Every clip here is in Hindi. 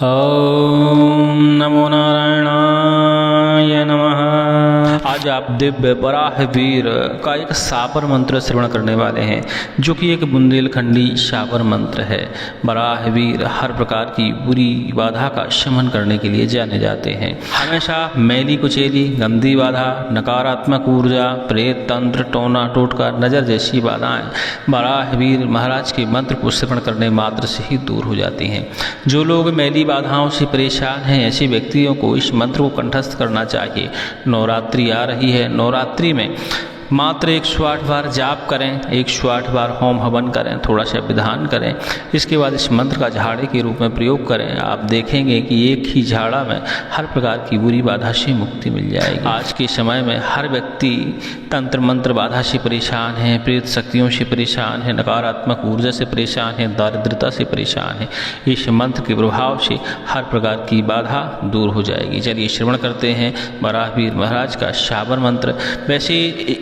ओम नमो नारायणाय नमः। आज आप दिव्य वराहवीर का एक शाबर मंत्र श्रवण करने वाले हैं, जो कि एक बुंदेलखंडी शाबर मंत्र है। वराहवीर हर प्रकार की बुरी बाधा का शमन करने के लिए जाने जाते हैं। हमेशा मैली कुचेली, गंदी बाधा, नकारात्मक ऊर्जा, प्रेत, तंत्र, टोना टोटका, नजर जैसी बाधाएं वराहवीर महाराज के मंत्र को श्रवण करने मात्र से ही दूर हो जाती हैं। जो लोग मैली बाधाओं से परेशान हैं, ऐसे व्यक्तियों को इस मंत्र को कंठस्थ करना चाहिए। नवरात्रि आ रही है। नवरात्रि में मात्र 108 बार जाप करें, 108 बार होम हवन करें, थोड़ा सा विधान करें। इसके बाद इस मंत्र का झाड़े के रूप में प्रयोग करें। आप देखेंगे कि एक ही झाड़ा में हर प्रकार की बुरी बाधा से मुक्ति मिल जाएगी। आज के समय में हर व्यक्ति तंत्र मंत्र बाधा से परेशान है, प्रेत शक्तियों से परेशान है, नकारात्मक ऊर्जा से परेशान है, दारिद्रता से परेशान है। इस मंत्र के प्रभाव से हर प्रकार की बाधा दूर हो जाएगी। चलिए श्रवण करते हैं वराहवीर महाराज का शाबर मंत्र। वैसे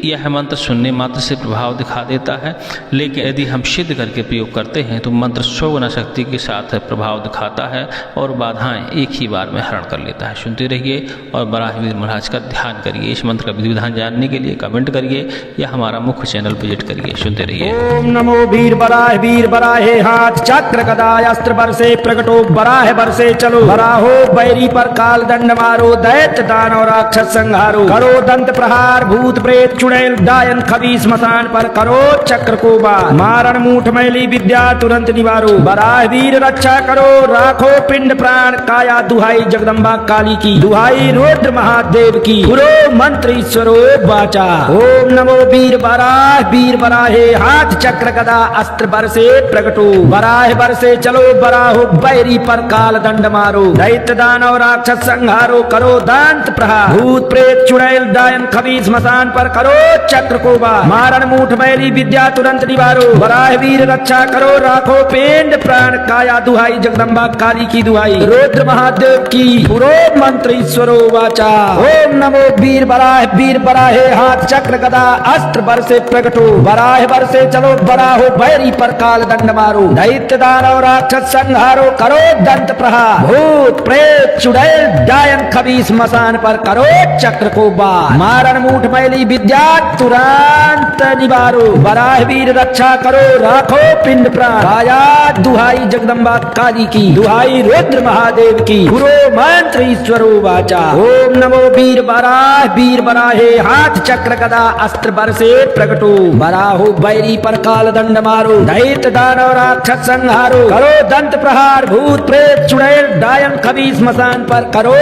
यह मंत्र सुनने मात्र से प्रभाव दिखा देता है, लेकिन यदि हम सिद्ध करके प्रयोग करते हैं तो मंत्र 100 गुना शक्ति के साथ प्रभाव दिखाता है और बाधाएं एक ही बार में हरण कर लेता है। सुनते रहिए और वराहवीर महाराज का ध्यान करिए। इस मंत्र का विधि विधान जानने के लिए कमेंट करिए या हमारा मुख्य चैनल विजिट करिए। सुनते रहिए। ओम नमो वीर बराहे हाथ चक्र गदा अस्त्र बरसे प्रकटो बराह बरसे चलो बराहो बैरी पर काल दंड मारो दैत्य दानव राक्षस संहारो करो दंत प्रहार भूत प्रेत चुड़ैल डायन खबीस स्मशान पर करो चक्र को बार मारण मूठ मैली विद्या तुरंत निवारो वराहवीर रक्षा करो राखो पिंड प्राण काया दुहाई जगदम्बा काली की दुहाई रुद्र महादेव की गुरु मंत्र ईश्वरो वाचा। ओम नमो वीर बराहे हाथ चक्र गदा अस्त्र बरसे प्रकटो बराह बरसे चलो बराहो बैरी पर काल दंड मारो दैत्य दानव राक्षस संहारो करो दांत प्रहार भूत प्रेत चुड़ैल डायन खबीस स्मशान पर करो चक्र को बार मारण मूठ मैली विद्या तुरंत निवारो वराहवीर रक्षा करो राखो पिंड प्राण काया दुहाई जगदम्बा काली की दुहाई रुद्र महादेव की गुरु मंत्र ईश्वरो वाचा। ओम नमो वीर बराहे हाथ चक्र गदा अस्त्र बरसे प्रकटो बराह बरसे चलो बराहो बैरी पर काल दंड मारो दैत्य दानव राक्षस संहारो करो दंत प्रहार भूत प्रेत चुड़ैल डायन खबीस स्मशान पर करो चक्र को बार मारण मूठ मैली विद्या तुरंत निवारो वराहवीर रक्षा करो राखो पिंड प्राण काया दुहाई जगदम्बा काली की दुहाई रुद्र महादेव की गुरु मंत्र ईश्वरो वाचा। ओम नमो वीर बराहे हाथ चक्र गदा अस्त्र बरसे प्रकटो बराहो बैरी पर काल दंड मारो दैत्य दानव राक्षस संहारो करो दंत प्रहार भूत प्रेत चुड़ैल डायन खबीस स्मशान पर करो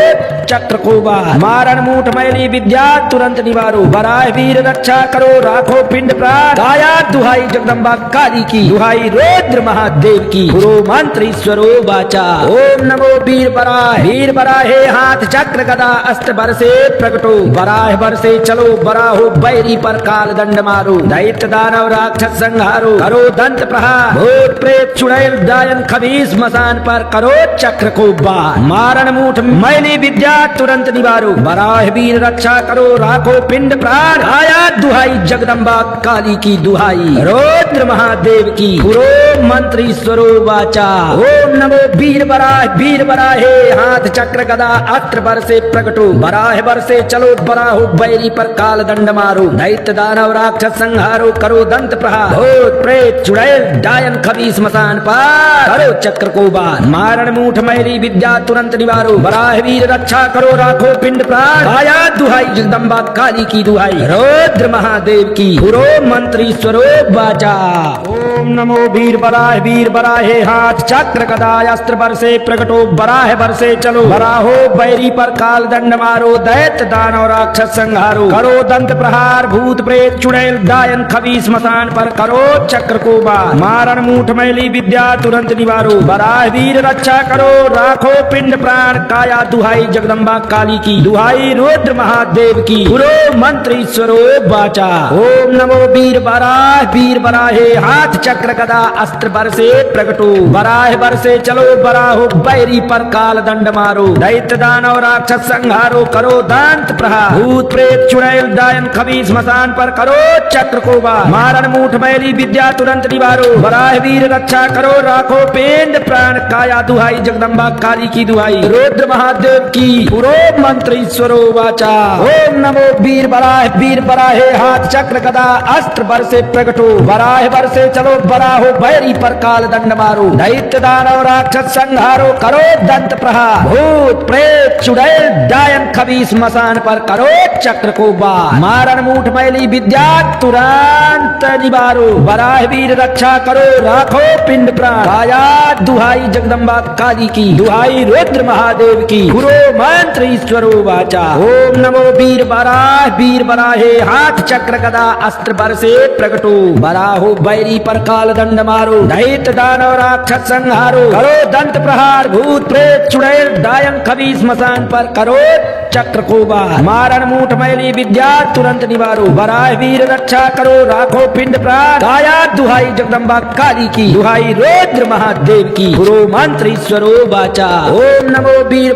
चक्र को बार मारण मूठ मैली विद्या तुरंत निवारो वराहवीर रक्षा करो राखो पिंड प्राण काया दुहाई जगदम्बा काली की दुहाई रुद्र महादेव की गुरु मंत्र ईश्वरो वाचा। ओम नमो वीर बराहे हाथ चक्र गदा अस्त्र बरसे प्रकटो बराह बरसे चलो बराहो बैरी पर काल दंड मारो दैत्य दानव राक्षस संहारो करो दंत प्रहार भूत प्रेत चुड़ैल डायन खबीस स्मशान पर करो चक्र को बार मारण मूठ मैली विद्या तुरंत निवारो वराहवीर रक्षा करो राखो पिंड प्राण काया दुहाई जगदम्बा काली की दुहाई रुद्र महादेव की गुरु मंत्र ईश्वरो वाचा। ओम नमो वीर बराहे हाथ चक्र गदा अस्त्र बरसे प्रकटो बराह बरसे चलो बराहो बैरी पर काल दंड मारो दैत्य दानव राक्षस संहारो करो दंत प्रहार भूत प्रेत चुड़ैल डायन खबीस स्मशान पर करो चक्र को बार मारण मूठ मैली विद्या तुरंत निवारो वराहवीर रक्षा करो राखो पिंड प्राण काया दुहाई जगदम्बा काली की दुहाई रुद्र महादेव की गुरु मंत्र ईश्वरो वाचा। ओम नमो वीर बराहे हाथ चक्र गदा अस्त्र बरसे प्रकटो बराह बरसे चलो बराहो बैरी पर काल दंड मारो दैत्य दानव राक्षस संहारो करो दंत प्रहार भूत प्रेत चुड़ैल डायन खबीस स्मशान पर करो चक्र को बार मारण मूठ मैली विद्या तुरंत निवारो वराहवीर रक्षा करो राखो पिंड प्राण काया दुहाई जगदम्बा जगदम्बा काली की दुहाई रुद्र महादेव की पुरो मंत्र ईश्वरो वाचा। ओम नमो वीर बराहे हाथ चक्र गदा अस्त्र बरसे प्रगटो बराह बरसे चलो बराहो बैरी पर काल दंड मारो दैत्य दानव राक्षस संहारो करो दांत प्रहार भूत प्रेत चुड़ैल डायन खबीस स्मशान पर करो चक्र को बार मारण मूठ मैली विद्या तुरंत निवारो बराह वीर रक्षा करो राखो पेंड प्राण काया दुहाई जगदम्बा काली की दुहाई रुद्र महादेव की पुरो मंत्र ईश्वरो वाचा। ओम नमो वीर बराहे हाथ चक्र गदा अस्त्र बरसे प्रगटो बराह बरसे चलो बराहो बैरी पर काल दंड मारो दैत्य दानव राक्षस संहारो करो दंत प्रहार भूत प्रेत चुड़ैल डायन खबीस स्मशान पर करो चक्र को बार मारण मूठ मैली विद्या तुरंत निवारो बराह वीर रक्षा करो राखो पिंड प्राण काया दुहाई जगदम्बा काली की दुहाई रुद्र महादेव की गुरु मंत्र ईश्वरो वाचा। ओम नमो वीर बराहे हाथ चक्र गदा अस्त्र बरसे प्रगटो बराहो बैरी पर काल दंड मारो दैत्य दानव राक्षस संहारो करो दंत प्रहार भूत प्रेत चुड़ैल डायन खबीस स्मशान पर करो चक्र को बार मारण मूठ मैली विद्या तुरंत निवारो बराह वीर रक्षा करो राखो पिंड प्राण काया दुहाई जगदम्बा काली की दुहाई रुद्र महादेव की गुरु मंत्र ईश्वरो वाचा। ओम नमो वीर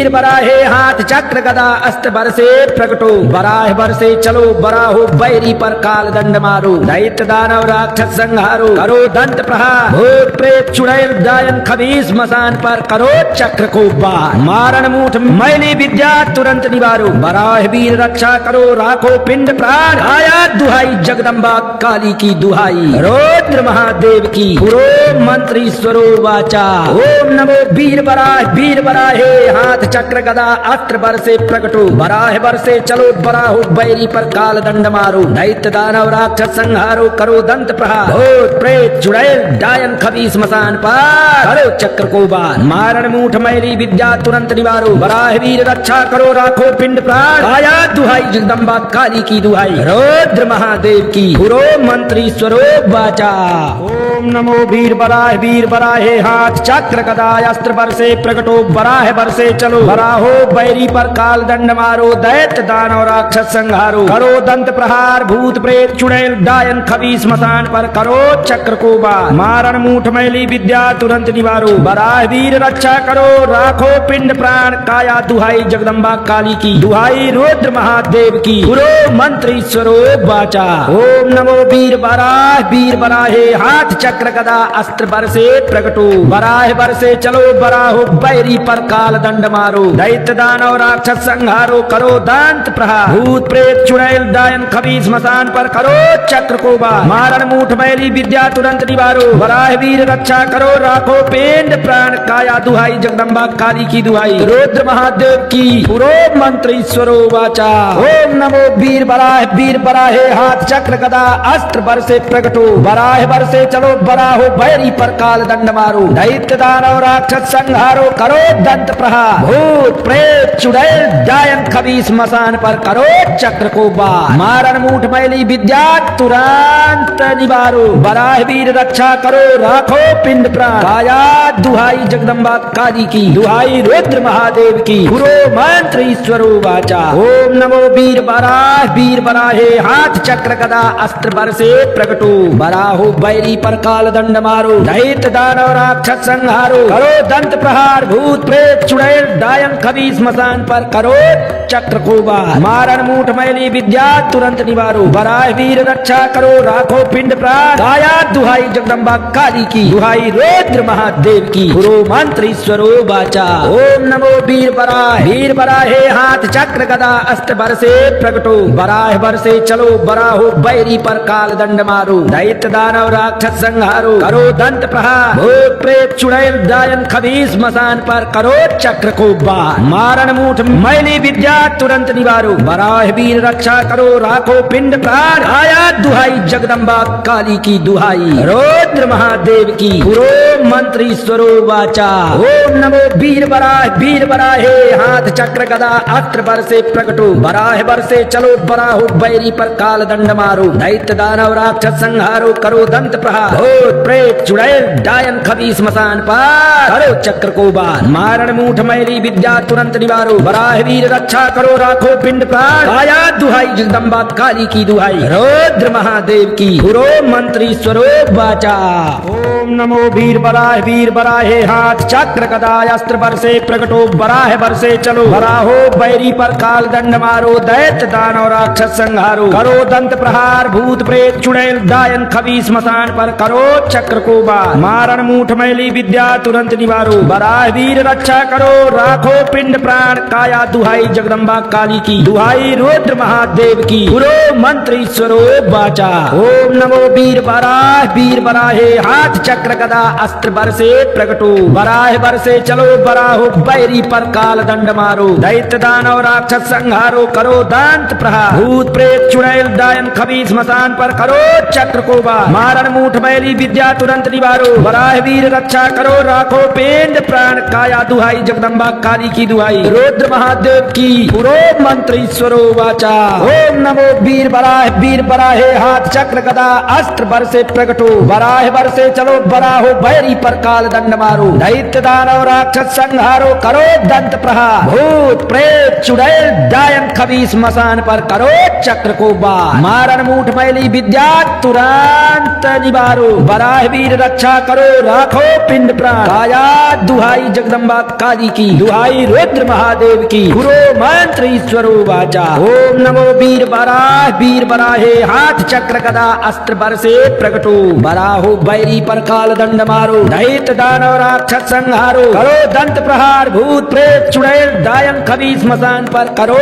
बराहे हाथ चक्र गदा अस्त्र बरसे प्रगटो बराह बरसे चलो बराहो बैरी पर काल दंड मारो दैत्य दानव राक्षस संहारो करो दंत प्रहार भूत प्रेत चुड़ैल डायन खबीस स्मशान पर करो चक्र को बार मारण मूठ मैली विद्या तुरंत निवारो बराह वीर रक्षा करो राखो पिंड प्राण आया दुहाई जगदम्बा काली की दुहाई रुद्र महादेव की गुरु मंत्र ईश्वरो वाचा। ओम नमो वीर बराहे हाथ चक्र गदा अस्त्र बरसे प्रगटो बराह बरसे चलो बराहो बैरी पर काल दंड मारो दैत्य दानव राक्षस संहारो करो दंत प्रहार भूत प्रेत चुड़ैल डायन खबीस स्मशान पर करो चक्र को बार मारण मूठ मैली विद्या तुरंत निवारो बराह वीर रक्षा करो राखो पिंड प्राण आया दुहाई जगदम्बा काली की दुहाई रुद्र महादेव की गुरु मंत्र ईश्वरो वाचा। ओम नमो वीर बराहे हाथ चक्र गदा अस्त्र बरसे प्रगटो बराह बरसे चलो बराहो बैरी पर काल दंड मारो दैत्य दानव राक्षस संहारो करो दंत प्रहार भूत प्रेत चुड़ैल डायन खबीस स्मशान पर करो चक्र को बार मारण मूठ मैली विद्या तुरंत निवारो बराह वीर रक्षा करो राखो पिंड प्राण काया दुहाई जगदम्बा काली की दुहाई रुद्र महादेव की गुरु मंत्र ईश्वरो वाचा। ओम नमो वीर बराहे हाथ चक्र गदा अस्त्र बरसे प्रगटो बराह बरसे चलो बराहो बैरी पर काल दंड मारो दैत्य दानव राक्षस संहारो करो दांत प्रहार भूत प्रेत चुड़ैल डायन खबीस स्मशान पर करो चक्र को बार मारण मूठ मैली विद्या तुरंत निवारो बराह वीर रक्षा करो राखो पेंड प्राण काया दुहाई जगदम्बा काली की दुहाई रुद्र महादेव की गुरु मंत्र ईश्वरो वाचा। ओम नमो वीर बराहे हाथ चक्र गदा अस्त्र बरसे प्रगटो बराह बरसे चलो बराहो बैरी पर काल दंड मारो दैत्य दानव राक्षस संहारो करो दंत प्रहार भूत प्रेत चुड़ैल डायन खबीस स्मशान पर करो चक्र को बार मारण मूठ मैली विद्या तुरंत निवारो बराह वीर रक्षा करो राखो पिंड प्राण काया दुहाई जगदम्बा काली की दुहाई रुद्र महादेव की गुरु मंत्र ईश्वरो वाचा। ओम नमो वीर बराहे हाथ चक्र गदा अस्त्र बरसे प्रगटो बराहो बैरी पर काल दंड मारो दैत्य दानव राक्षस संहारो करो दंत प्रहार भूत प्रेत चुड़ैल डायन खबीस स्मशान पर करो चक्र को बार मारण मूठ मैली विद्या तुरंत निवारो बराह वीर रक्षा करो राखो पिंड प्राण काया दुहाई जगदम्बा काली की दुहाई रुद्र महादेव की गुरु मंत्र ईश्वरो वाचा। ओम नमो वीर बराहे हाथ चक्र गदा अस्त्र बरसे प्रगटो बराह बरसे चलो बराहो बैरी पर काल दंड मारो दैत्य दानव राक्षस संहारो करो दंत प्रहार भूत प्रेत चुड़ैल डायन खबीस स्मशान पर करो चक्र को बार मारण मूठ मैली विद्या तुरंत निवारो, बराह वीर रक्षा करो, राखो पिंड प्राण, आया दुहाई जगदम्बा काली की दुहाई, रुद्र महादेव की पुरो मंत्री स्वरो वाचा। ओम नमो वीर बराहे, हाथ चक्र गदा अस्त्र बरसे प्रकटो, बराह बरसे चलो बराहो, बैरी पर काल दंड मारो, दैत्य दानव राक्षस संहारो, करो दंत प्रहार, भूत प्रेत चुड़ैल डायन खबी स्मशान पार, करो चक्र को बार, मारण मूठ मैली विद्या तुरंत निवारो, बराह वीर रक्षा करो, राखो पिंड प्राण, आया दुहाई जगदम्बा काली की दुहाई, रुद्र महादेव की पुरो मंत्री स्वरूप वाचा। ओम नमो वीर बराहे, हाथ चक्र गदा अस्त्र बरसे प्रकटो, बराह बरसे चलो बराहो, बैरी पर काल दंड मारो, दैत्य दानव राक्षस संहारो, करो दंत प्रहार, भूत प्रेत चुड़ैल डायन खबी स्मशान पर, करो चक्र को बार, मारण मूठ मैली विद्या तुरंत निवारो, बराह वीर रक्षा करो, राखो पिंड प्राण, काया दुहाई जगदम्बा काली की दुहाई, रुद्र महादेव की पुरो मंत्री स्वरूप वाचा। ओम नमो वीर बराहे, हाथ चक्र गदा अस्त्र बरसे प्रकटो, बराह बरसे चलो बराहो, बैरी पर काल दंड मारो, दैत्य दानव राक्षस संहारो, करो दांत प्रहार, भूत प्रेत चुड़ैल डायन खबी स्मशान पर, करो चक्र को बार, मारण मूठ मैली विद्या तुरंत निवारो, बराह वीर रक्षा करो, राखो पिंड प्राण, काया दुहाई जगदम्बा काली की दुहाई, रुद्र महादेव की पुरो मंत्री स्वरो वाचा। ओम नमो वीर बराहे, हाथ चक्र गदा अस्त्र बरसे प्रकटो, बराह बरसे चलो बराहो, बैरी पर काल दंड मारो, दैत्य दानव राक्षस संहारो, करो दंत प्रहार, भूत प्रेत चुड़ैल डायन खबी स्मशान पर, करो चक्र को बार, मारण मूठ मैली विद्या तुरंत निवारो, बराह वीर रक्षा करो, राखो पिंड प्राण, काया दुहाई जगदम्बा काली की दुहाई, रुद्र महादेव की पुरो मंत्री स्वरूप वाचा। ओम नमो वीर बराहे, हाथ चक्र गदा अस्त्र बरसे प्रकटो, बराहो बैरी पर काल दंड मारो, दैत्य दानव राक्षस संहारो, करो दंत प्रहार, भूत प्रेत चुड़ैल डायन खबी स्मशान पर, करो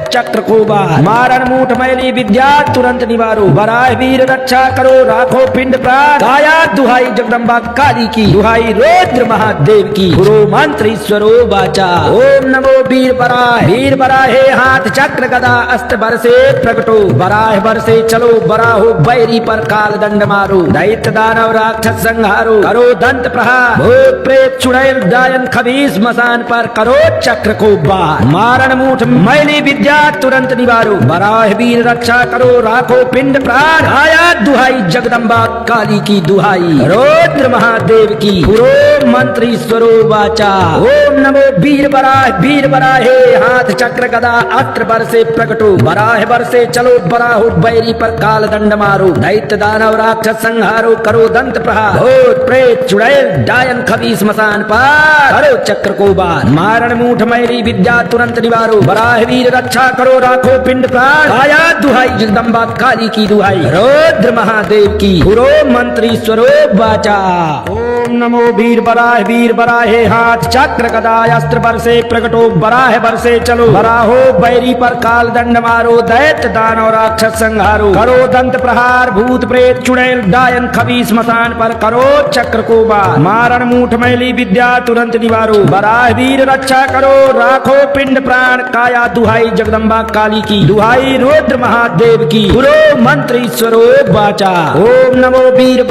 चक्र को बार, मारण मूठ मैली विद्या तुरंत निवारो, बराह वीर रक्षा करो, राखो पिंड प्राण, काया दुहाई जगदम्बा काली की दुहाई, रुद्र महादेव की पुरो मंत्री स्वरूप वाचा। ओम नमो वीर बराहे, हाथ चक्र गदा अस्त्र बरसे प्रकटो, बराह बरसे चलो बराहो, बैरी पर काल दंड मारो, दैत्य दानव राक्षस संहारो, करो दंत प्रहार, भूत प्रेत चुड़ैल डायन खबी स्मशान पर, करो चक्र को बार, मारण मूठ मैली विद्या तुरंत निवारो, बराह वीर रक्षा करो, राखो पिंड प्राण, आया दुहाई जगदम्बा काली की दुहाई, रुद्र महादेव की पुरो मंत्री स्वरूप वाचा। ओम नमो वीर बराहे, हाथ चक्र गदा अस्त्र बरसे प्रकटो, बराह बरसे चलो बराहो, बैरी पर काल दंड मारो, दैत्य दानव राक्षस संहारो, करो दंत प्रहार, भूत प्रेत चुड़ैल डायन खबी स्मशान पर, करो चक्र को बार, मारण मूठ मैली विद्या तुरंत निवारो, बराह वीर रक्षा करो, राखो पिंड प्राण, आया दुहाई जगदम्बा काली की दुहाई, रुद्र महादेव की पुरो मंत्री स्वरूप वाचा। ओम नमो वीर बराहे, हाथ चक्र गदा अस्त्र बरसे प्रकटो, बराह बरसे चलो बराहो, बैरी पर काल दंड मारो, दैत्य दानव राक्षस संहारो, करो दंत प्रहार, भूत प्रेत चुड़ैल डायन खबी स्मशान पर, करो चक्र को बार, मारण मूठ मैली विद्या तुरंत निवारो, बराह वीर रक्षा करो, राखो पिंड प्राण, काया दुहाई जगदम्बा काली की दुहाई, रुद्र महादेव की पुरो मंत्री स्वरूप वाचा। ओम नमो वीर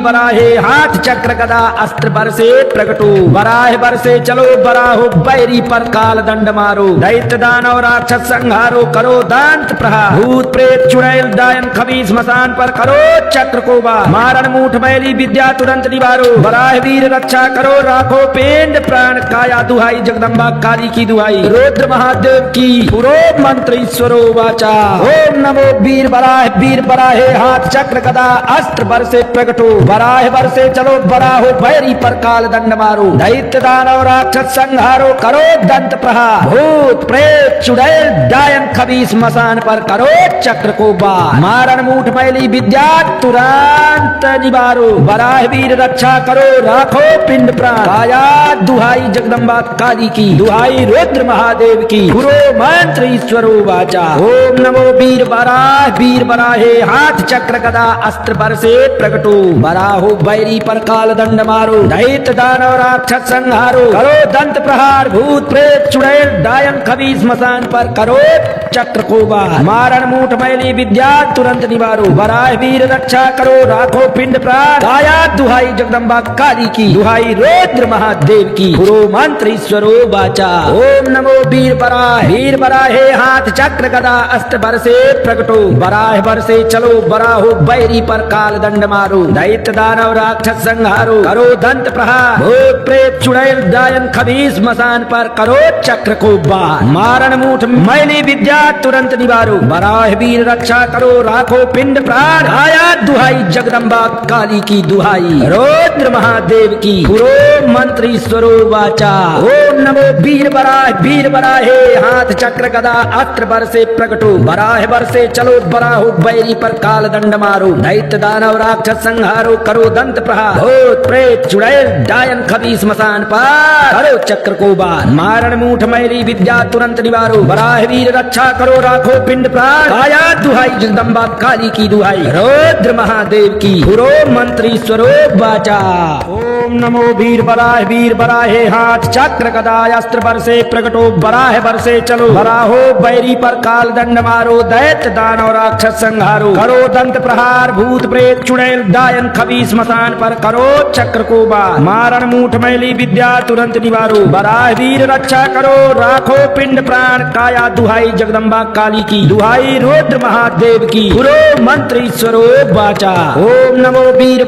बराहे, हाथ चक्र गदा अस्त्र बरसे प्रकटो, बराह बरसे चलो बराहो, बैरी पर काल दंड मारो, दैत्य दानव राक्षस संहारो, करो दांत प्रहार, भूत प्रेत चुड़ैल डायन खबी स्मशान पर, करो चक्र को बार, मारण मूठ मैली विद्या तुरंत निवारो, बराह वीर रक्षा करो, राखो पिंड प्राण, काया दुहाई जगदम्बा काली की दुहाई, रुद्र महादेव की पुरो मंत्री स्वरूप वाचा। ओम नमो वीर बराहे, हाथ चक्र गदा अस्त्र बरसे प्रकटो, बराह बरसे चलो बराहो, बैरी पर काल दंड मारो, दैत्य दानव राक्षस संहारो, करो दंत प्रहार, भूत प्रेत चुड़ैल डायन खबी स्मशान पर, करो चक्र को बार, मारण मूठ मैली विद्या तुरंत निवारो, बराह वीर रक्षा करो, राखो पिंड प्राण, काया दुहाई जगदम्बा काली की दुहाई, रुद्र महादेव की पुरो मंत्री स्वरूप वाचा। ओम नमो वीर बराहे, हाथ चक्र गदा अस्त्र बरसे प्रकटो, बराहो, बैरी पर काल दंड मारो दैत्य दानव राक्षस संहारो करो दंत प्रहार भूत प्रेत चुड़ैल डायन खबीस स्मशान पर करो चक्र को बार मारण मूठ मैली विद्या तुरंत निवारो वराह वीर रक्षा करो राखो पिंड प्राण काया दुहाई जगदम्बा काली की दुहाई रुद्र महादेव की गुरु मंत्र ईश्वरो वाचा ओम नमो वीर बराहे हाथ चक्र गदा अस्त्र बरसे प्रकटो बराह बरसे चलो बराहो बैरी पर काल दंड मारो दैत्य दानव राक्षस संहारो करो दंत प्रहार भूत प्रेत चुड़ैल डायन खबीस स्मशान पर करो चक्र को बार मारण मूठ मैली विद्या तुरंत निवारो बराह वीर रक्षा करो राखो पिंड प्राण आया दुहाई जगदम्बा काली की दुहाई रुद्र महादेव की गुरु मंत्र ईश्वरो वाचा ओम नमो वीर बराहे हाथ चक्र गदा अस्त्र बरसे प्रकटो बराह बरसे चलो बराहो बैरी पर काल दंड मारो दैत्य दानव राक्षस संहारो करो दंत प्रहार भूत प्रेत चुड़ैल डायन खबीस स्मशान पर करो चक्र को बार मारण मूठ मैली विद्या तुरंत निवारो बराह वीर रक्षा करो राखो पिंड प्राण आया दुहाई जगदम्बा काली की दुहाई रुद्र महादेव की गुरु मंत्र ईश्वरो वाचा ओम नमो वीर बराहे हाथ चक्र गदा अस्त्र बरसे प्रकटो बराह बरसे चलो बराहो बैरी पर काल दंड मारो दैत्य दानव राक्षस संहारो करो दंत प्रहार भूत प्रेत चुड़ैल डायन खबीस स्मशान पर करो चक्र को बार मारण मूठ मैली विद्या तुरंत निवारो बराह वीर रक्षा करो राखो पिंड प्राण काया दुहाई जगदम्बा काली की दुहाई रुद्र महादेव की गुरु मंत्र ईश्वरो वाचा ओम नमो वीर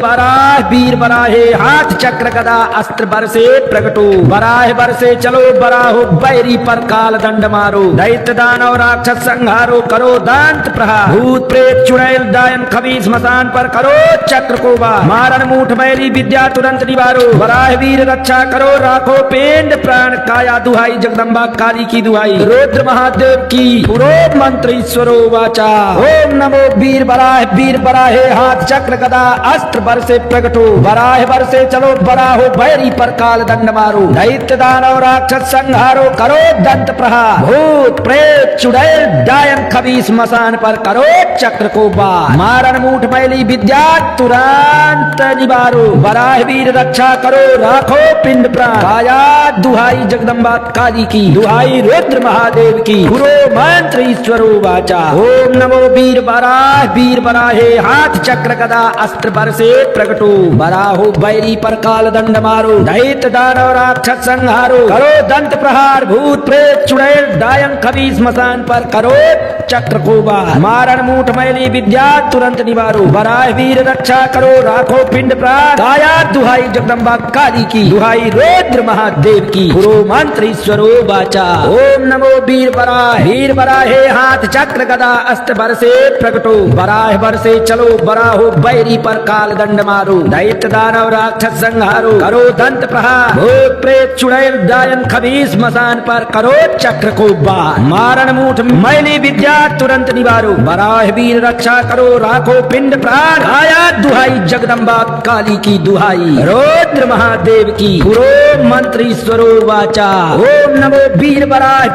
बराहे हाथ चक्र गदा अस्त्र बरसे प्रकटो बराह बरसे चलो बराहो बैरी पर काल दंड मारो दैत्य दानव राक्षस संहारो करो दंत प्रहार भूत प्रेत चुड़ैल डायन खबीस स्मशान पर करो चक्र को बार मारण मूठ मैली विद्या तुरंत निवारो बराह वीर रक्षा करो राखो पिंड प्राण काया दुहाई जगदम्बा काली की दुहाई रुद्र महादेव की गुरु मंत्र ईश्वरो वाचा ओम नमो वीर बराहे हाथ चक्र गदा अस्त्र बरसे प्रकटो बराह बरसे चलो बराहो बैरी पर काल दंड मारो दैत्य दानव राक्षस संहारो करो दंत प्रहार भूत प्रेत चुड़ैल डायन खबीस स्मशान पर करो चक्र को बार मारण मूठ मैली विद्या तुरंत निवारो बराह वीर रक्षा करो राखो पिंड प्राण काया दुहाई जगदम्बा काली की दुहाई रुद्र महादेव की गुरु मंत्र ईश्वरो वाचा ओम नमो वीर बराहे हाथ चक्र गदा अस्त्र बरसे प्रकटो बराहो बैरी पर काल दंड मारो दैत्य दानव राक्षस संहारो करो दंत प्रहार भूत प्रेत चुड़ैल डायन खबीस स्मशान पर करो चक्र को बार मारण मूठ मैली विद्या तुरंत निवारो बराह वीर रक्षा करो राखो पिंड प्राण काया दुहाई जगदम्बा काली की दुहाई रुद्र महादेव की गुरु मंत्र ईश्वरो वाचा ओम नमो वीर बराहे हाथ चक्र गदा अस्त्र बरसे प्रकटो बराह बरसे चलो बराहो बैरी पर काल दंड मारो दैत्य दानव राक्षस संहारो करो दंत प्रहार भूत प्रेत चुड़ैल डायन खबीस स्मशान पर करो चक्र को बार मारण मूठ मैली विद्या तुरंत निवारो बराह वीर रक्षा करो राखो पिंड प्राण आया दुहाई जगदम्बा काली की दुहाई रुद्र महादेव की गुरु मंत्र ईश्वरो वाचा ओम नमो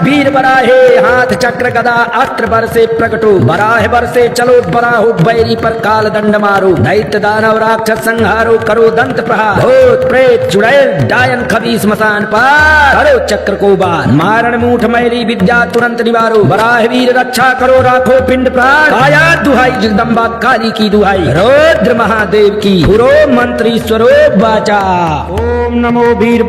वीर बराहे हाथ चक्र गदा अस्त्र बरसे प्रकटो बराह बरसे चलो बराहो बैरी पर काल दंड मारो दैत्य दानव राक्षस संहारो करो दंत प्रहार भूत प्रेत चुड़ैल डायन खबीस स्मशान पर करो चक्र को बार मारण मूठ मैली विद्या तुरंत निवारो बराह वीर रक्षा करो राखो पिंड प्राण आया दुहाई जगदम्बा काली की दुहाई रुद्र महादेव की गुरु मंत्र ईश्वरो वाचा ओम नमो वीर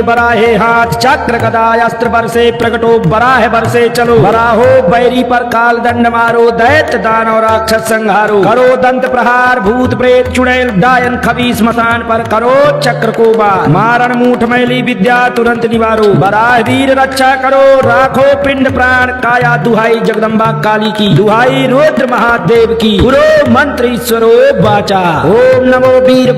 बराहे हाथ चक्र गदा अस्त्र बरसे प्रकटो बराह बरसे चलो बराहो बैरी पर काल दंड मारो दैत्य दानव राक्षस संहारो करो दंत प्रहार भूत प्रेत चुड़ैल डायन खबीस स्मशान पर करो चक्र को बार मारण मूठ मैली विद्या तुरंत निवारो बराह वीर रक्षा करो राखो पिंड प्राण काया दुहाई जगदम्बा काली की दुहाई रुद्र महादेव की गुरु मंत्र ईश्वरो वाचा ओम नमो वीर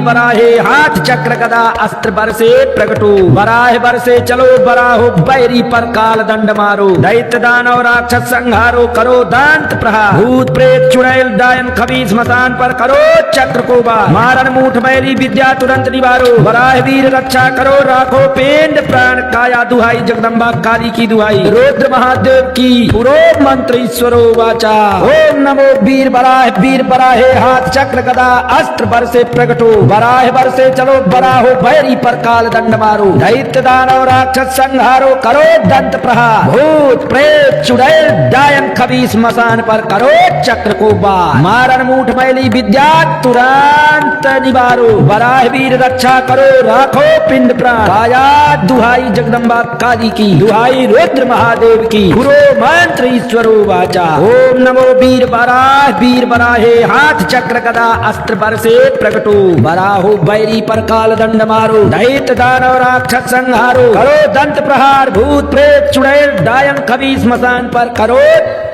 बराहे हाथ चक्र गदा अस्त्र बरसे प्रकटो बराह बरसे चलो बराहो बैरी पर काल दंड मारो दैत्य दानव राक्षस संहारो करो दंत प्रहार भूत प्रेत चुड़ैल डायन खबीस स्मशान पर करो चक्र को बार मारण मूठ मैली विद्या तुरंत निवारो बराह वीर रक्षा करो राखो पिंड प्राण काया दुहाई जगदम्बा काली की दुहाई रुद्र महादेव की पुरो मंत्रीश्वरो वाचा। ओम नमो वीर बराहे हाथ चक्र गदा अस्त्र बरसे प्रगटो बराह बरसे चलो बराहो भैरी पर काल दंड मारो दैत्य दानव राक्षस संहारो करो दंत प्रहार भूत प्रेत चुड़ैल डायन खबीस मसान पर करो चक्र को बार मारण मूठ मैली विद्या तुरंत निवारो बराह वीर रक्षा करो राखो पिंड प्राण काया दुहाई जगदम्बा काली की दुहाई रुद्र महादेव की गुरु मंत्र ईश्वरो वाचा। ओम नमो वीर बराहे हाथ चक्र गदा अस्त्र बरसे प्रगटो बराहो बैरी पर काल दंड मारो दैत्य दानव राक्षस संहारो करो दंत प्रहार भूत प्रेत चुड़ैल डायन खबीस मसान पर करो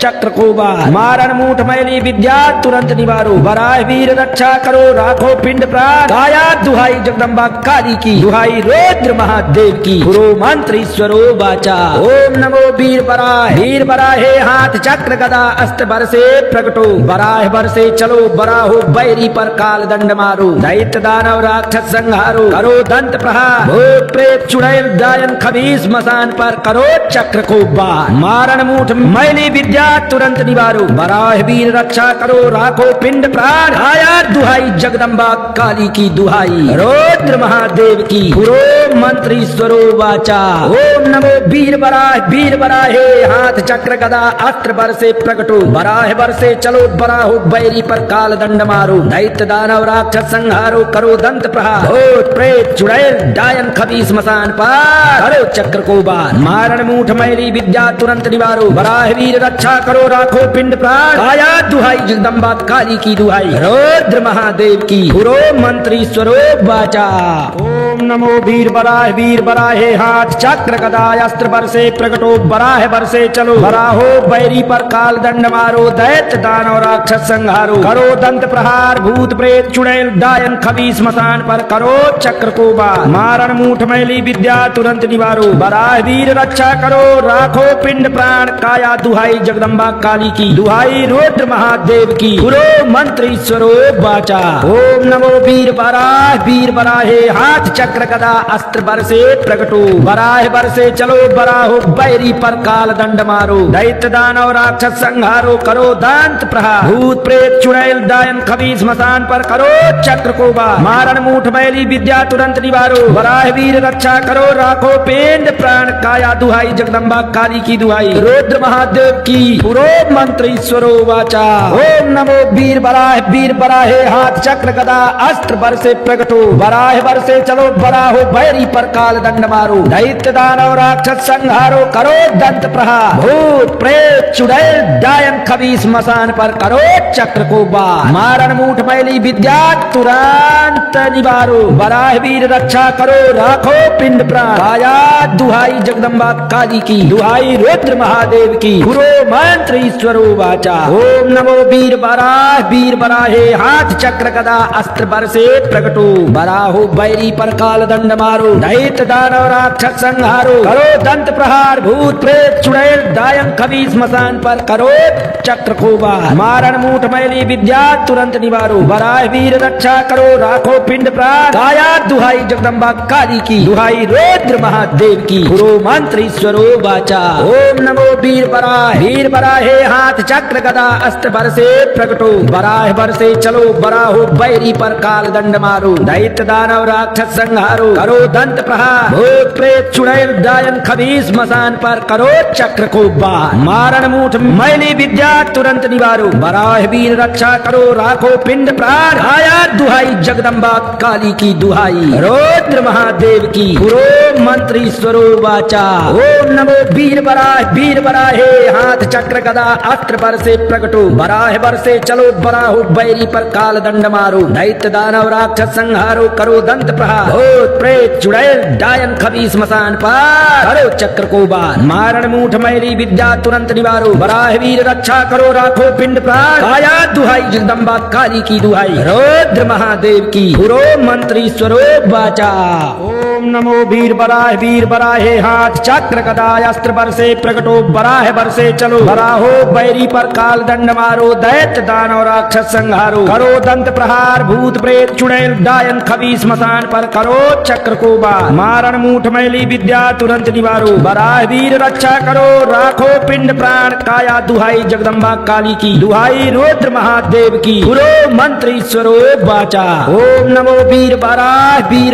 चक्र को बार मारण मूठ मैली विद्या तुरंत निवारो बराह वीर रक्षा करो राखो पिंड प्राण काया दुहाई जगदम्बा काली की दुहाई रुद्र महादेव की गुरु मंत्र ईश्वरो वाचा। ओम नमो वीर बराहे हाथ चक्र गदा अस्त्र बरसे प्रगटो बराह बरसे चलो बराहो बैरी पर काल दंड मारो दैत्य दानव राक्षस संहारो करो दंत प्रहार भूत प्रेत चुड़ैल डायन खबीस मसान पर करो चक्र को बार मारण मूठ मैली विद्या तुरंत निवारो बराह वीर रक्षा करो राखो पिंड प्राण आया दुहाई जगदम्बा काली की दुहाई रुद्र महादेव की गुरु मंत्र ईश्वरो वाचा। ओम नमो वीर बराहे हाथ चक्र गदा अस्त्र बरसे प्रगटो बराह बरसे चलो बराहो बैरी पर काल दंड मारो दैत्य दानव राक्षस संहारो करो दंत प्रहार भूत प्रेत चुड़ैल डायन खबीस मसान पर करो चक्र को बार मारण मूठ मैली विद्या तुरंत निवारो बराह वीर रक्षा करो राखो पिंड प्राण काया दुहाई जगदम्बा काली की दुहाई रुद्र महादेव की गुरु मंत्र ईश्वरो वाचा। ओम नमो वीर बराहे हाथ चक्र गदा अस्त्र बरसे प्रगटो बराह बरसे चलो बराहो बैरी पर काल दंड मारो दैत्य दानव राक्षस संहारो करो दंत प्रहार भूत प्रेत चुड़ैल डायन खबीस मसान पर करो चक्र को बार मारण मूठ मैली विद्या तुरंत निवारो बराह वीर रक्षा करो राखो पिंड प्राण काया दुहाई जगदम्बा काली की दुहाई रुद्र महादेव की गुरु मंत्र ईश्वरो वाचा। ओम नमो वीर बराहे हाथ चक्र गदा अस्त्र बरसे प्रगटो बराह बरसे चलो बराहो बैरी पर काल दंड मारो दैत्य दानव राक्षस संहारो करो दंत प्रहार भूत प्रेत चुड़ैल डायन खबीस मसान पर करो चक्र को बार मारण मूठ मैली विद्या तुरंत निवारो बराह वीर रक्षा करो राखो पिंड प्राण काया दुहाई जगदम्बा काली की दुहाई रुद्र महादेव की गुरु मंत्र ईश्वरो वाचा। ओम नमो वीर बराहे हाथ चक्र गदा अस्त्र बरसे प्रगटो बराह बरसे चलो बराहो बैरी पर काल दंड मारो दैत्य दानव राक्षस संहारो करो दंत प्रहार भूत प्रेत चुड़ैल डायन खबीस मसान पर करो चक्र को बार मारण मूठ मैली विद्या तुरंत निवारो बराह वीर रक्षा करो राखो पिंड प्राण काया दुहाई जगदम्बा काली की दुहाई रुद्र महादेव की गुरु मंत्र ईश्वरो वाचा। ओम नमो वीर बराहे हाथ चक्र गदा अस्त्र बरसे प्रगटो बराहो बैरी पर काल दंड मारो दैत्य दानव राक्षस संहारो करो दंत प्रहार भूत प्रेत चुड़ैल डायन खबीस मसान पर करो चक्र को बार मारण मूठ मैली विद्या तुरंत निवारो बराह वीर रक्षा करो राखो पिंड प्राण काया दुहाई जगदम्बा काली की दुहाई रुद्र महादेव की गुरु मंत्र ईश्वरो वाचा। ओम नमो वीर बराहे हाथ चक्र गदा अस्त्र बरसे प्रगटो बराह बरसे चलो बराहो बैरी पर काल दंड मारो दैत्य दानव राक्षस संहारो करो दंत प्रहार भूत प्रेत चुड़ैल डायन खबीस मसान पर करो चक्र को बार मारण मूठ मैली विद्या तुरंत निवारो बराह वीर रक्षा करो राखो पिंड प्राण आया दुहाई जगदम्बा काली की दुहाई रुद्र महादेव की गुरु मंत्र ईश्वरो वाचा। ओम नमो वीर बराहे हाथ चक्र गदा अस्त्र बरसे प्रगटो बराह बरसे चलो बराहो बैरी पर काल दंड मारो दैत्य दानव राक्षस संहारो करो दंत प्रहार भूत प्रेत चुड़ैल डायन खबीस मसान पर करो चक्र को बार मारण मूठ मैली विद्या तुरंत निवारो बराह वीर रक्षा करो राखो पिंड प्राण काया दुहाई जगदम्बा काली की दुहाई रुद्र महादेव की गुरु मंत्र ईश्वरो वाचा। ओम नमो वीर बराहे हाथ चक्र गदा अस्त्र बरसे प्रकटो बराह बरसे चलो बराहो बैरी पर काल दंड मारो दैत्य दानव राक्षस संहारो करो दंत प्रहार भूत प्रेत चुड़ैल डायन खबीस स्मशान पर करो चक्र को बार मारण मूठ मैली विद्या तुरंत निवारो बराह वीर रक्षा करो राखो पिंड प्राण काया दुहाई जगदम्बा काली की दुहाई रुद्र महादेव की गुरु मंत्र ईश्वरो वाचा ओम नमो वीर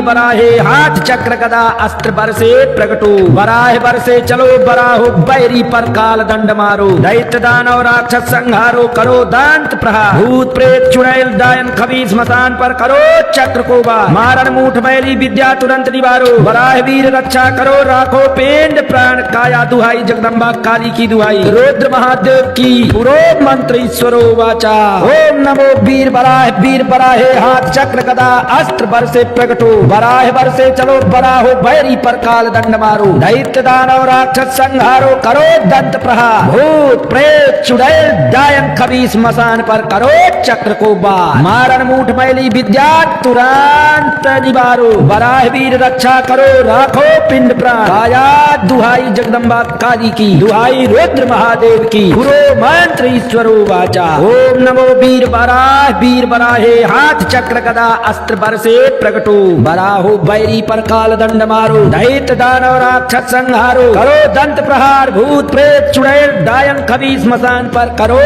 बराहे हाथ चक्र गदा अस्त्र बरसे प्रकटो बराह बरसे चलो बराहो बैरी पर काल दंड मारो दैत्य दानव राक्षस संहारो करो दांत प्रहार भूत प्रेत चुड़ैल डायन खबीस स्मशान पर करो चक्र को बार मारण मूठ मैली विद्या तुरंत निवारो बराह वीर रक्षा करो राखो पेंड प्राण काया दुहाई जगदम्बा काली की दुहाई रुद्र महादेव की गुरु मंत्र ईश्वरो वाचा ओम नमो वीर बराहे हाथ चक्र गदा अस्त्र बरसे प्रकटो बराह बरसे चलो बराहो बैरी पर काल दंड मारो दैत्य दानव राक्षस संहारो करो दंत प्रहार भूत प्रेत चुड़ैल डायन खबीस स्मशान पर करो चक्र को बार मारण मूठ मैली विद्या तुरंत निवारो बराह वीर रक्षा करो राखो पिंड प्राण काया दुहाई जगदम्बा काली की दुहाई रुद्र महादेव की गुरु मंत्र ईश्वरो वाचा ओम नमो वीर बराहे हाथ चक्र गदा अस्त्र बरसे प्रकटो बराहो बैरी पर काल दंड मारो दैत्य दानव राक्षस संहारो करो दंत प्रहार भूत प्रेत चुड़ैल डायन खबीस स्मशान पर करो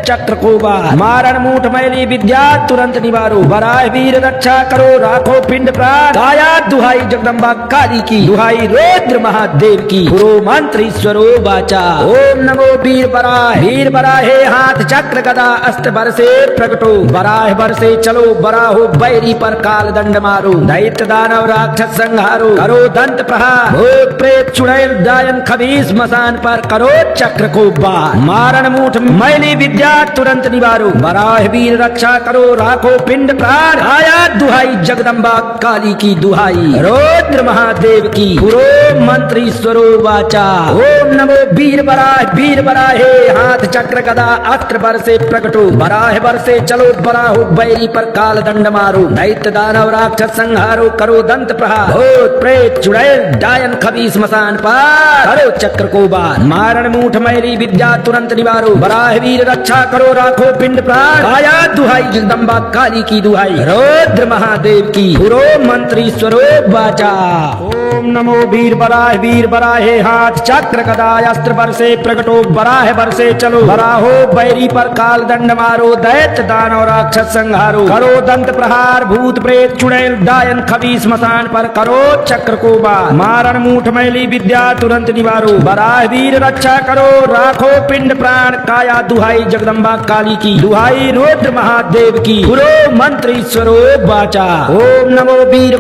चक्र को बार मारण मूठ मैली विद्या तुरंत निवारो बराह वीर रक्षा करो राखो पिंड प्राण काया दुहाई जगदम्बा काली की दुहाई रुद्र महादेव की गुरु मंत्र ईश्वरो वाचा ओम नमो वीर बराहे हाथ चक्र गदा अस्त्र बरसे प्रकटो बराह बरसे चलो बराहो बैरी पर काल दंड मारो दैत्य दानव राक्षस संहारो करो दंत प्रहार भूत प्रेत चुड़ैल डायन खबीस स्मशान पर करो चक्र को बार मारण मूठ मैली विद्या तुरंत निवारो बराह वीर रक्षा करो राखो पिंड प्राण आया दुहाई जगदम्बा काली की दुहाई रुद्र महादेव की गुरु मंत्र ईश्वरो वाचा ओम नमो वीर बराहे हाथ चक्र गदा अस्त्र बरसे प्रकटो बराह बरसे चलो बराहो बैरी पर काल दंड मारो दैत्य दानव राक्षस संहारो करो दंत प्रहार भूत प्रेत चुड़ैल डायन खबीस स्मशान पर करो चक्र को बार मारण मूठ मैली विद्या तुरंत निवारो बराह वीर रक्षा करो राखो पिंड प्राण काया दुहाई जगदम्बा काली की दुहाई रुद्र महादेव की गुरु मंत्र ईश्वरो वाचा ओम नमो वीर बराहे हाथ चक्र गदा अस्त्र बरसे प्रकटो बराह बरसे चलो बराहो बैरी पर काल दंड मारो दैत्य दानव राक्षस संहारो करो दंत प्रहार भूत प्रेत चुड़ैल डायन खबीस स्मशान पर करो चक्र को बार मारण मूठ मैली विद्या तुरंत निवारो बराह वीर रक्षा करो राखो पिंड प्राण काया दुहाई जगदम्बा काली की दुहाई रुद्र महादेव की गुरु मंत्र ईश्वरो वाचा ओम नमो वीर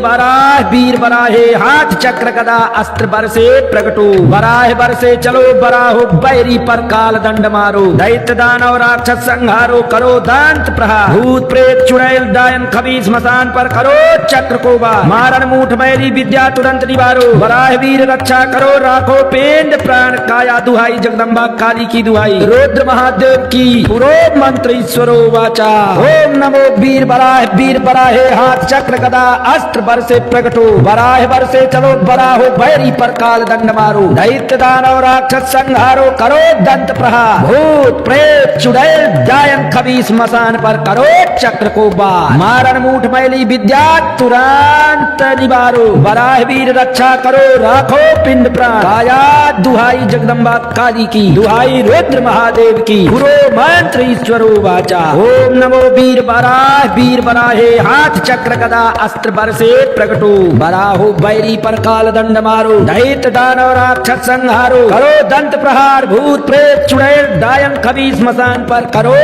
बराहे हाथ चक्र गदा अस्त्र बरसे प्रकटो बराह बरसे चलो बराहो बैरी पर काल दंड मारो दैत्य दानव राक्षस संहारो करो दांत प्रहार भूत प्रेत चुड़ैल डायन खबीस स्मशान पर करो चक्र को बार मारण मूठ मैली विद्या तुरंत निवारो बराह वीर रक्षा करो राखो पेंड प्राण काया दुहाई जगदम्बा काली की दुहाई रुद्र महादेव की गुरु मंत्र ईश्वरो वाचा ओम नमो वीर बराहे हाथ चक्र गदा अस्त्र बरसे प्रकटो बराह बरसे चलो बराहो बैरी पर काल दंड मारो दैत्य दानव राक्षस संहारो करो दंत प्रहार भूत प्रेत चुड़ैल डायन खबीस स्मशान पर करो चक्र को बार मारण मूठ मैली विद्या तुरंत निवारो बराह वीर रक्षा करो राखो पिंड प्राण काया दुहाई जगदम्बा काली की दुहाई रुद्र महादेव की गुरु मंत्र ईश्वरो वाचा ओम नमो वीर बराहे हाथ चक्र गदा अस्त्र बरसे प्रकटो बराहो बैरी पर काल दंड मारो दैत्य दानव राक्षस संहारो करो दंत प्रहार भूत प्रेत चुड़ैल डायन खबीस स्मशान पर करो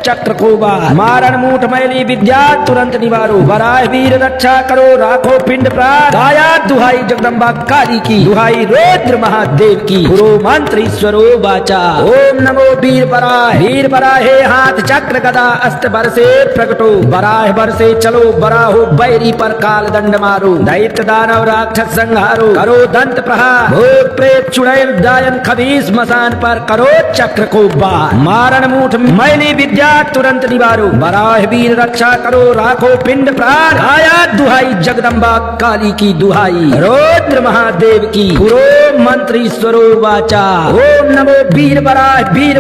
चक्र को बार मारण मूठ मैली विद्या तुरंत निवारो बराह वीर रक्षा करो राखो पिंड प्राण काया दुहाई जगदम्बा काली की दुहाई रुद्र महादेव की गुरु मंत्र ईश्वरो वाचा ओम नमो वीर बराहे हाथ चक्र गदा अस्त्र बरसे प्रकटो बराह बरसे चलो बराहो बैरी पर काल दंड मारो दैत्य दानव राक्षस संहारो करो दंत प्रहार भूत प्रेत चुड़ैल डायन खबीस स्मशान पर करो चक्र को बार मारण मूठ मैली विद्या तुरंत निवारो। बराह वीर रक्षा करो राखो पिंड प्राण। आया दुहाई जगदम्बा काली की दुहाई। रुद्र महादेव की पुरो मंत्री स्वरो वाचा। ओम नमो वीर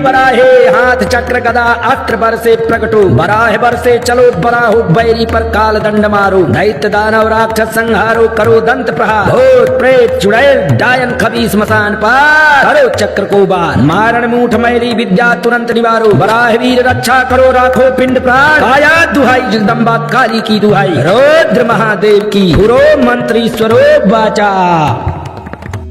बराहे हाथ चक्र गदा अस्त्र बरसे प्रकटो। बराह बरसे चलो बराहो बैरी पर काल दंड मारो। दैत्य दानव राक्षस संहारो करो दंत प्रहार। भूत प्रेत चुड़ैल डायन खबीस मसान पार। करो चक्र को बार मारण मूठ मैली विद्या तुरंत निवारो। बराह वीर रक्षा करो राखो पिंड प्राण। आया दुहाई जगदम्बा काली की दुहाई। रुद्र महादेव की पुरो मंत्री स्वरो वाचा।